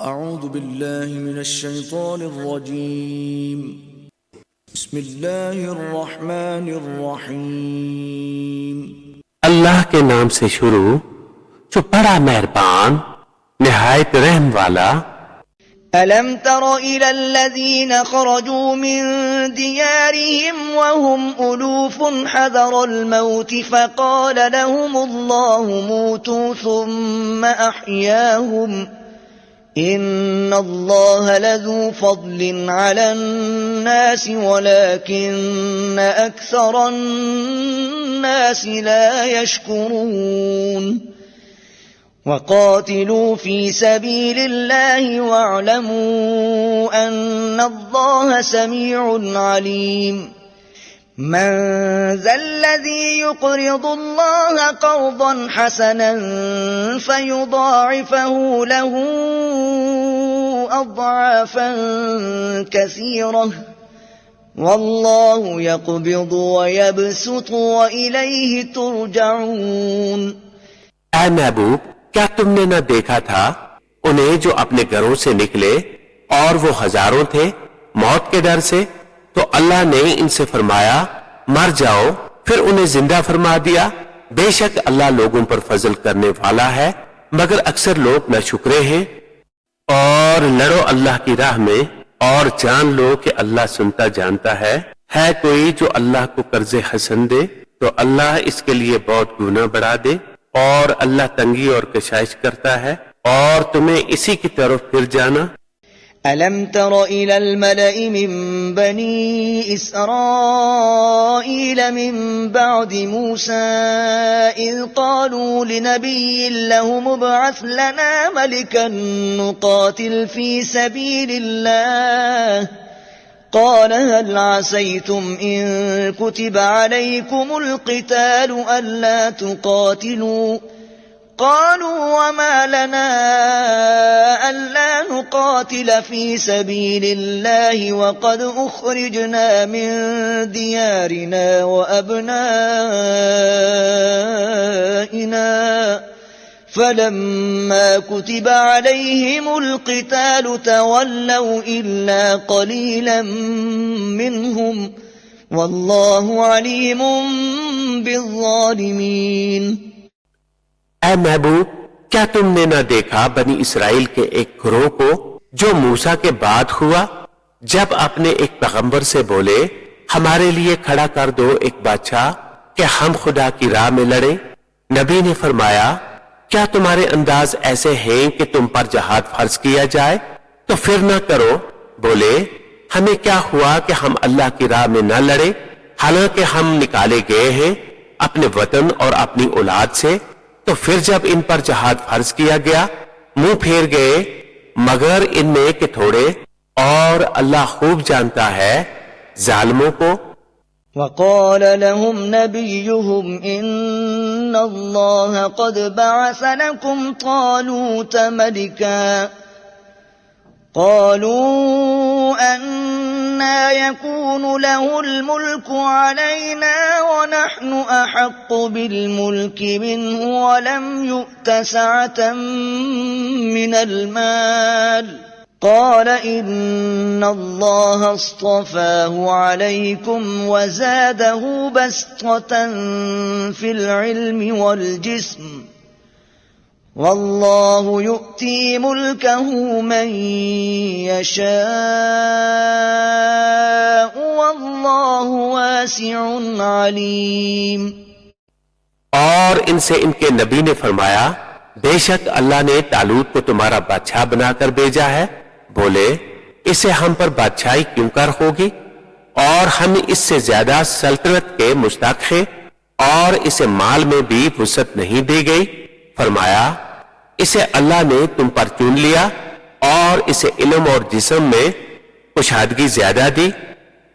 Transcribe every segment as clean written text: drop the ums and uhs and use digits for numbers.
اعوذ باللہ من الشیطان الرجیم بسم اللہ الرحمن الرحیم اللہ کے نام سے شروع جو بڑا مہربان نہایت رحم والا۔ أَلَمْ تَرَ إِلَى الَّذِينَ خَرَجُوا مِن دِيَارِهِمْ وَهُمْ أُلُوفٌ حَذَرَ الْمَوْتِ فَقَالَ لَهُمُ اللَّهُ مُوتُوا ثُمَّ أَحْيَاهُمْ إِنَّ اللَّهَ لَذُو فَضْلٍ عَلَى النَّاسِ وَلَكِنَّ أَكْثَرَ النَّاسِ لَا يَشْكُرُونَ وَقَاتِلُوا فِي سَبِيلِ اللَّهِ وَاعْلَمُوا أَنَّ اللَّهَ سَمِيعٌ عَلِيمٌ مَنْ ذَا الَّذِي يُقْرِضُ اللَّهَ قَرْضًا حَسَنًا فَيُضَاعِفَهُ لَهُ أَضْعَافًا كَثِيرَةً وَاللَّهُ يَقْبِضُ وَيَبْسُطُ وَإِلَيْهِ تُرْجَعُونَ۔ اے محبوب، کیا تم نے نہ دیکھا تھا انہیں جو اپنے گھروں سے نکلے اور وہ ہزاروں تھے موت کے ڈر سے؟ تو اللہ نے ان سے فرمایا مر جاؤ، پھر انہیں زندہ فرما دیا۔ بے شک اللہ لوگوں پر فضل کرنے والا ہے، مگر اکثر لوگ ناشکرے ہیں۔ اور لڑو اللہ کی راہ میں اور جان لو کہ اللہ سنتا جانتا ہے۔ ہے کوئی جو اللہ کو قرض حسن دے تو اللہ اس کے لیے بہت گناہ بڑھا دے، اور اللہ تنگی اور کشائش کرتا ہے، اور تمہیں اسی کی طرف پھر جانا۔ أَلَمْ تَرَ إِلَى الْمَلَإِ مِنْ بَنِي إِسْرَائِيلَ مِنْ بَعْدِ مُوسَى إِذْ قَالُوا لِنَبِيٍّ لَهُمُ ابْعَثْ لَنَا مَلِكًا نُقَاتِلْ فِي سَبِيلِ اللَّهِ قَالَ هَلْ عَسَيْتُمْ إِن كُتِبَ عَلَيْكُمُ الْقِتَالُ أَلَّا تُقَاتِلُوا قالوا وما لنا ألا نقاتل في سبيل الله وقد أخرجنا من ديارنا وأبنائنا فلما كتب عليهم القتال تولوا إلا قليلا منهم والله عليم بالظالمين۔ اے محبوب، کیا تم نے نہ دیکھا بنی اسرائیل کے ایک گروہ کو جو موسیٰ کے بعد ہوا، جب اپنے ایک پیغمبر سے بولے ہمارے لیے کھڑا کر دو ایک بادشاہ کہ ہم خدا کی راہ میں لڑیں؟ نبی نے فرمایا کیا تمہارے انداز ایسے ہیں کہ تم پر جہاد فرض کیا جائے؟ تو پھر نہ کرو۔ بولے ہمیں کیا ہوا کہ ہم اللہ کی راہ میں نہ لڑیں، حالانکہ ہم نکالے گئے ہیں اپنے وطن اور اپنی اولاد سے۔ تو پھر جب ان پر جہاد فرض کیا گیا منہ پھیر گئے، مگر ان میں کہ تھوڑے، اور اللہ خوب جانتا ہے ظالموں کو۔ وقال لهم نبيهم إن الله قد بعث لكم طالوت ملكا قالوا أنا يكون له الملك علينا ونحن أحق بالملك منه ولم يؤت سعة من المال قال إن الله اصطفاه عليكم وزاده بسطة في العلم والجسم والله يؤتي ملكه من يشاء والله واسع عليم۔ اور ان سے ان کے نبی نے فرمایا بے شک اللہ نے طالوت کو تمہارا بادشاہ بنا کر بھیجا ہے۔ بولے اسے ہم پر بادشاہی کیوں کر ہوگی، اور ہم اس سے زیادہ سلطنت کے مستحق ہیں، اور اسے مال میں بھی وسعت نہیں دی گئی۔ فرمایا اسے اللہ نے تم پر چن لیا اور اسے علم اور جسم میں کشادگی زیادہ دی،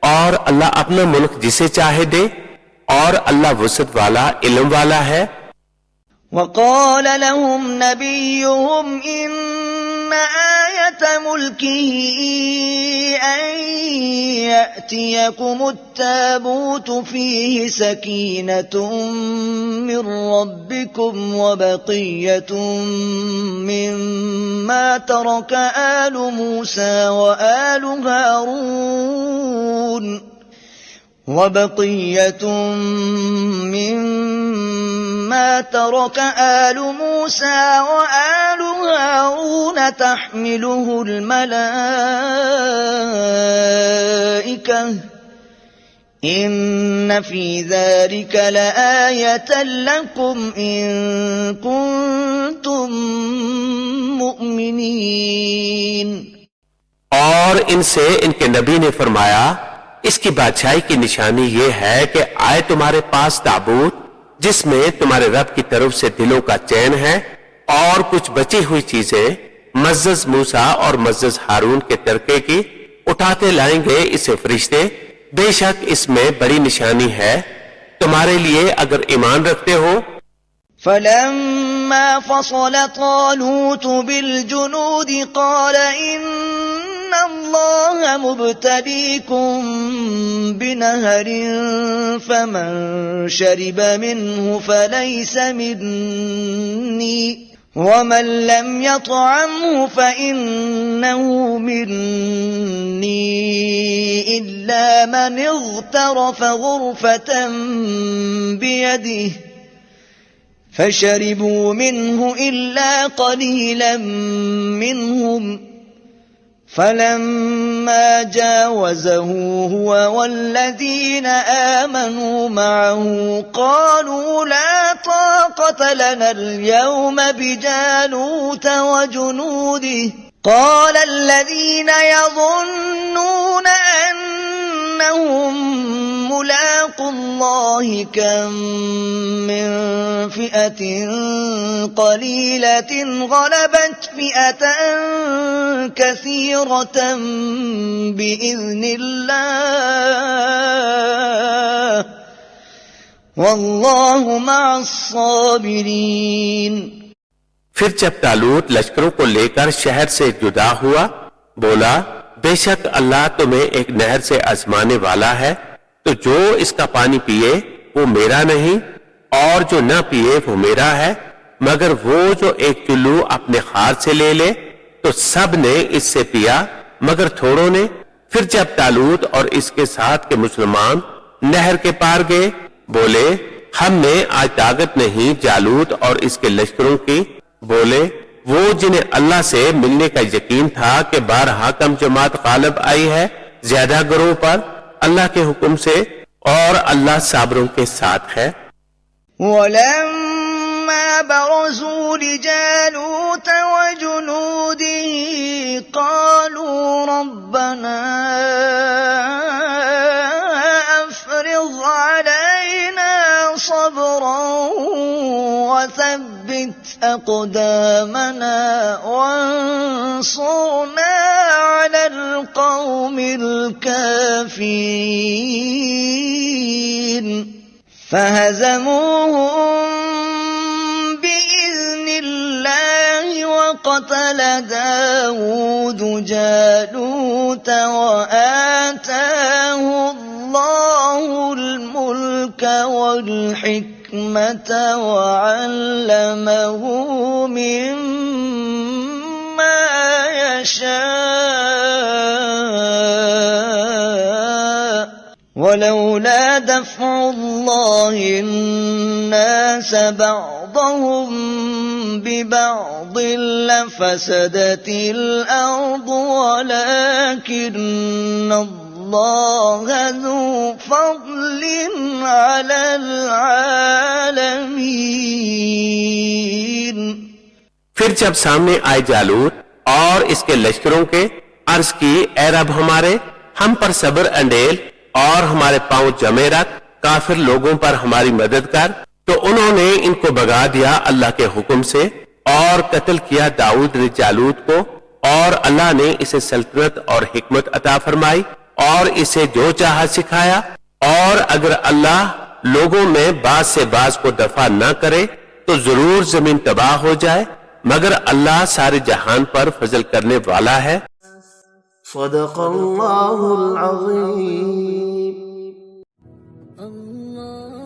اور اللہ اپنا ملک جسے چاہے دے، اور اللہ وسعت والا علم والا ہے۔ وقال لهم نبيهم إن آية ملكه أن يأتيكم التابوت فيه سكينة من ربكم وبقية مما ترك آل موسى وآل هارون تحمله الملائكة إن في ذلك لآية لكم إن كنتم مؤمنين. اور ان سے ان کے نبی نے فرمایا اس کی بادشاہی کی نشانی یہ ہے کہ آئے تمہارے پاس تابوت جس میں تمہارے رب کی طرف سے دلوں کا چین ہے اور کچھ بچی ہوئی چیزیں مزز موسیٰ اور مزز ہارون کے ترکے کی اٹھاتے لائیں گے اسے فرشتے. بے شک اس میں بڑی نشانی ہے تمہارے لیے اگر ایمان رکھتے ہو. فلما فصل طالوت بالجنود قال إن الله مبتليكم بنهر فمن شرب منه فليس مني ومن لم يطعمه فإنه مني إلا من اغترف غرفة بيده فشربوا منه إلا قليلا منهم فلما جاوزه هو والذين آمنوا معه قالوا لا طاقة لنا اليوم بجالوت وجنوده قال الذين يظنون أنهم ملاقو الله كم من فئة قليلة غلبت فئة كثيرة بإذن الله والله مع الصابرين. پھر جب طالوت لشکروں کو لے کر شہر سے جدا ہوا بولا بے شک اللہ تمہیں ایک نہر سے آزمانے والا ہے تو جو اس کا پانی پیے وہ میرا نہیں اور جو نہ پیے وہ میرا ہے مگر وہ جو ایک چلو اپنے خار سے لے لے تو سب نے اس سے پیا مگر تھوڑوں نے. پھر جب طالوت اور اس کے ساتھ کے مسلمان نہر کے پار گئے بولے ہم میں آج طاقت نہیں جالوت اور اس کے لشکروں کی. بولے وہ جنہیں اللہ سے ملنے کا یقین تھا کہ بارہا کم جماعت غالب آئی ہے زیادہ گروہ پر اللہ کے حکم سے اور اللہ صابروں کے ساتھ ہے. وَلَمَّا بَرَزُوا لِجَالُوتَ وَجُنُودِهِ قَالُوا رَبَّنَا أَفْرِغْ عَلَيْنَا صَبْرًا وَثَبِّتْ أَقْدَامَنَا وَانصُرْنَا عَلَى الْقَوْمِ الْكَافِرِينَ. فهزموهم بإذن الله وقتل داود جالوت وآتاه الله الملك والحكمة وعلمه مما يشاء ولولا دفع الله الناس بعضهم ببعض لفسدت الأرض ولكن الله ذو فضل على العالمين. پھر جب سامنے آئے جالوت اور اس کے لشکروں کے عرض کی اے رب ہمارے ہم پر صبر انڈیل اور ہمارے پاؤں جمے رکھ کافر لوگوں پر ہماری مدد کر. تو انہوں نے ان کو بھگا دیا اللہ کے حکم سے اور قتل کیا داؤد نے جالوت کو اور اللہ نے اسے سلطنت اور حکمت عطا فرمائی اور اسے جو چاہا سکھایا. اور اگر اللہ لوگوں میں بعض سے بعض کو دفع نہ کرے تو ضرور زمین تباہ ہو جائے مگر اللہ سارے جہان پر فضل کرنے والا ہے۔ صدق اللہ العظیم۔ اللہ